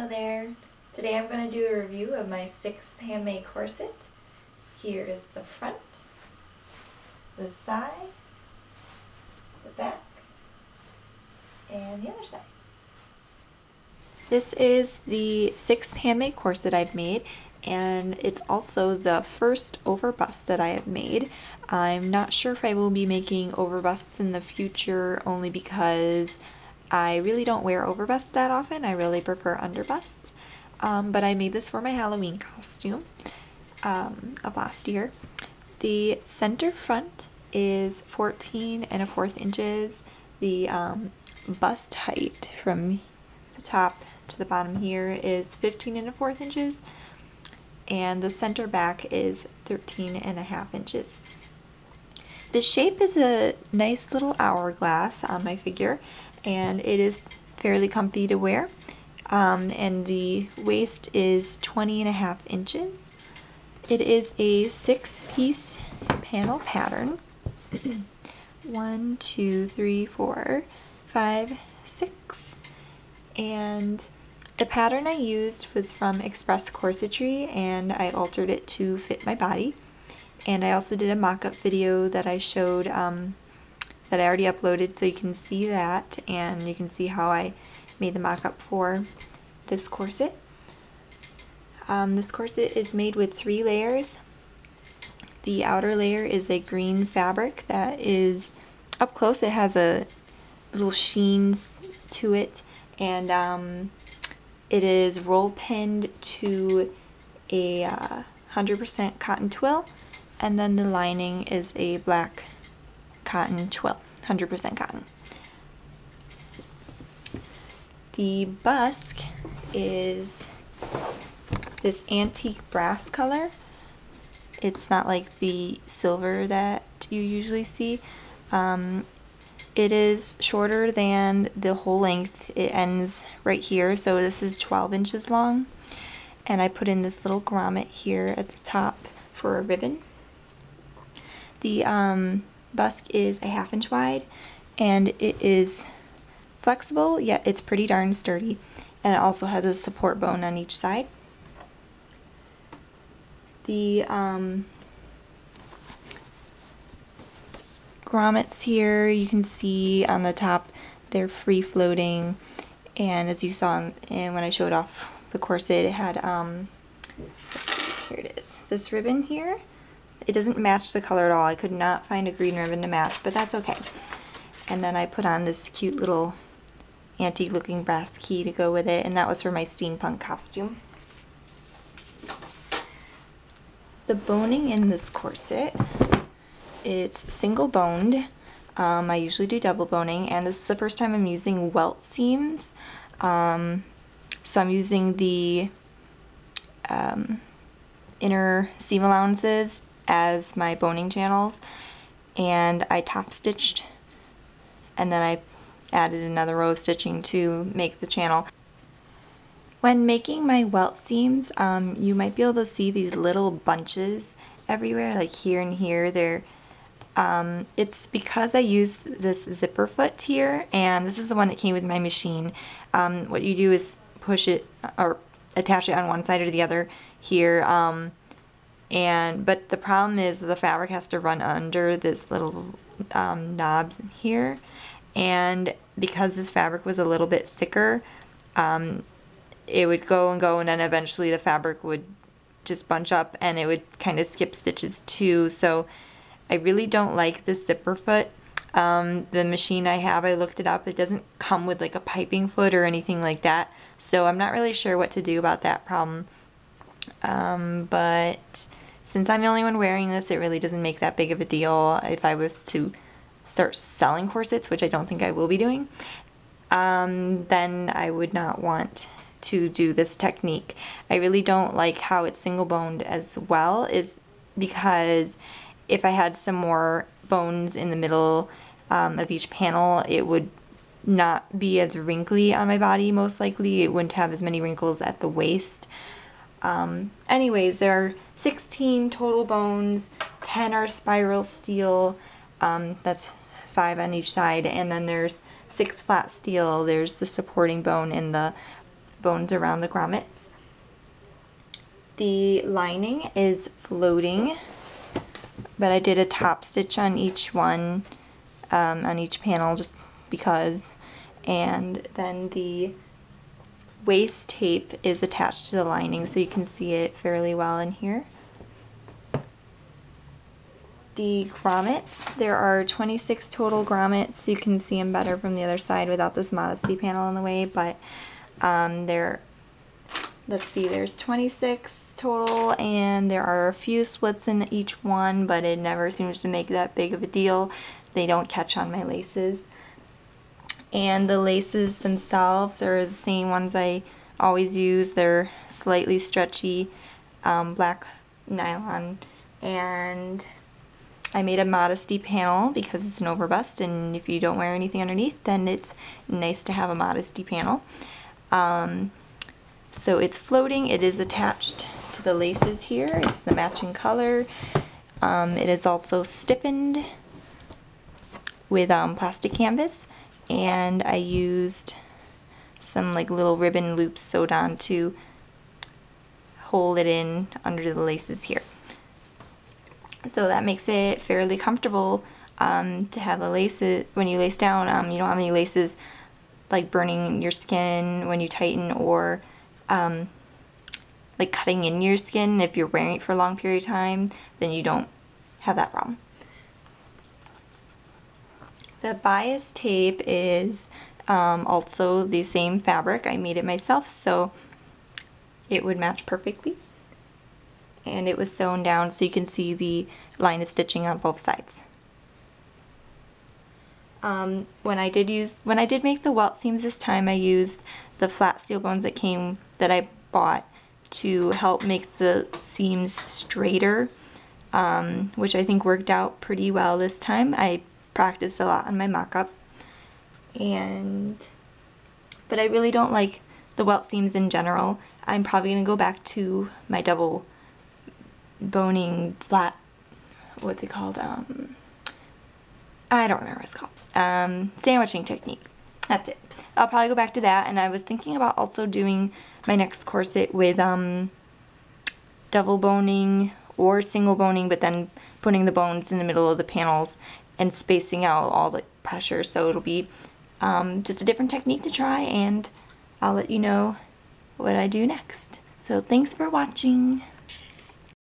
Hello there. Today I'm going to do a review of my 6th handmade corset. Here is the front, the side, the back, and the other side. This is the 6th handmade corset I've made, and it's also the first overbust that I have made. I'm not sure if I will be making overbusts in the future, only because I really don't wear overbusts that often. I really prefer underbusts. But I made this for my Halloween costume of last year. The center front is 14 1/4 inches. The bust height from the top to the bottom here is 15 1/4 inches. And the center back is 13 1/2 inches. The shape is a nice little hourglass on my figure, and it is fairly comfy to wear. And the waist is 20 1/2 inches. It is a 6-piece panel pattern. 1, 2, 3, 4, 5, 6. And the pattern I used was from Express Corsetry, and I altered it to fit my body. And I also did a mock-up video that I showed that I already uploaded, so you can see that, and you can see how I made the mock-up for this corset. This corset is made with 3 layers. The outer layer is a green fabric that is, up close it has a little sheens to it, and it is roll pinned to a 100% cotton twill, and then the lining is a black cotton twill, 100% cotton. The busk is this antique brass color. It's not like the silver that you usually see. It is shorter than the whole length. It ends right here, so this is 12 inches long. And I put in this little grommet here at the top for a ribbon. The busk is a 1/2 inch wide, and it is flexible, yet it's pretty darn sturdy, and it also has a support bone on each side. The grommets here, you can see on the top, they're free floating, and as you saw when I showed off the corset, it had here it is, this ribbon here. It doesn't match the color at all. I could not find a green ribbon to match, but that's okay. And then I put on this cute little antique looking brass key to go with it, and that was for my steampunk costume. The boning in this corset, it's single boned. I usually do double boning, and this is the first time I'm using welt seams. So I'm using the inner seam allowances as my boning channels, and I top stitched, and then I added another row of stitching to make the channel. When making my welt seams, you might be able to see these little bunches everywhere, like here and here. It's because I used this zipper foot here, and this is the one that came with my machine. What you do is push it or attach it on one side or the other here, but the problem is the fabric has to run under this little knob here, and because this fabric was a little bit thicker, it would go and go, and then eventually the fabric would just bunch up and it would kind of skip stitches too. So I really don't like this zipper foot. The machine I have, I looked it up, it doesn't come with like a piping foot or anything like that, so I'm not really sure what to do about that problem. But since I'm the only one wearing this, it really doesn't make that big of a deal. If I was to start selling corsets, which I don't think I will be doing, then I would not want to do this technique. I really don't like how it's single boned as well, is because if I had some more bones in the middle of each panel, it would not be as wrinkly on my body. Most likely it wouldn't have as many wrinkles at the waist. Anyways, there are 16 total bones, 10 are spiral steel, that's 5 on each side, and then there's 6 flat steel. There's the supporting bone in the bones around the grommets. The lining is floating, but I did a top stitch on each one, on each panel just because. And then the waist tape is attached to the lining, so you can see it fairly well in here. The grommets, there are 26 total grommets. You can see them better from the other side without this modesty panel in the way, but let's see, there's 26 total, and there are a few splits in each one, but it never seems to make that big of a deal. They don't catch on my laces. And the laces themselves are the same ones I always use. They're slightly stretchy, black nylon, and I made a modesty panel because it's an overbust, and if you don't wear anything underneath, then it's nice to have a modesty panel. So it's floating. It is attached to the laces here. It's the matching color. It is also stiffened with plastic canvas, and I used some like little ribbon loops sewed on to hold it in under the laces here. So that makes it fairly comfortable to have the laces when you lace down. You don't have any laces like burning your skin when you tighten, or like cutting in your skin. If you're wearing it for a long period of time, then you don't have that problem. The bias tape is also the same fabric. I made it myself, so it would match perfectly. And it was sewn down so you can see the line of stitching on both sides. When I did make the welt seams this time, I used the flat steel bones that I bought to help make the seams straighter, which I think worked out pretty well this time. I practiced a lot on my mock-up, but I really don't like the welt seams in general. I'm probably going to go back to my double boning flat, what's it called? I don't remember what it's called. Sandwiching technique. That's it. I'll probably go back to that, and I was thinking about also doing my next corset with double boning or single boning, but then putting the bones in the middle of the panels and spacing out all the pressure, so it'll be just a different technique to try, and I'll let you know what I do next. So thanks for watching.